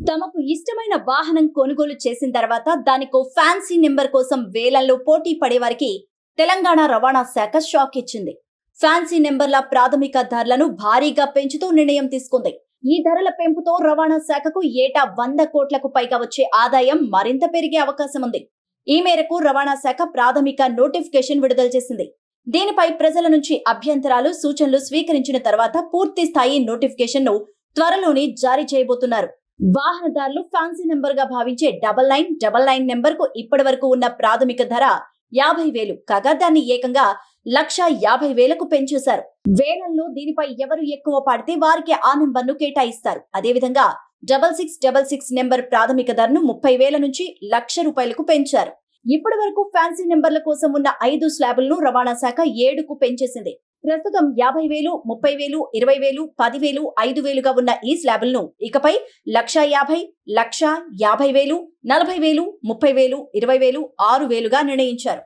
తమకు ఇష్టమైన వాహనం కొనుగోలు చేసిన తర్వాత దానికో ఫ్యాన్సీ నెంబర్ కోసం వేలల్లో పోటీ పడేవారికి తెలంగాణ రవాణా శాఖ షాక్ ఇచ్చింది. ఫ్యాన్సీ నెంబర్ల ప్రాథమిక ధరలను భారీగా పెంచుతూ నిర్ణయం తీసుకుంది. ఈ ధరల పెంపుతో రవాణా శాఖకు ఏటా 100 కోట్లకు పైగా వచ్చే ఆదాయం మరింత పెరిగే అవకాశం ఉంది. ఈ మేరకు రవాణా శాఖ ప్రాథమిక నోటిఫికేషన్ విడుదల చేసింది. దీనిపై ప్రజల నుంచి అభ్యంతరాలు, సూచనలు స్వీకరించిన తర్వాత పూర్తి స్థాయి నోటిఫికేషన్ ను త్వరలోనే జారీ చేయబోతున్నారు. వాహనదారులు ఫ్యాన్సీ నెంబర్ గా భావించే 9999 నెంబర్ కు ఇప్పటి వరకు ఉన్న ప్రాథమిక ధర 50,000 కాగా దాన్ని ఏకంగా 1,50,000కు పెంచేశారు. వేలల్లో దీనిపై ఎవరు ఎక్కువ పాడితే వారికి ఆ నెంబర్ ను కేటాయిస్తారు. అదేవిధంగా 6666 నెంబర్ ప్రాథమిక ధరను 30,000 నుంచి ₹1,00,000 పెంచారు. ఇప్పటి వరకు ఫ్యాన్సీ నెంబర్ల కోసం ఉన్న 5 స్లాబులను రవాణా శాఖ 7కు పెంచేసింది. ప్రస్తుతం 50,000, 30,000, 20,000, 10,000, 5,000గా ఉన్న ఈ స్లాబులను ఇకపై 1,50,000, 1,50,000, 40,000, 30,000, 20,000, 6,000గా నిర్ణయించారు.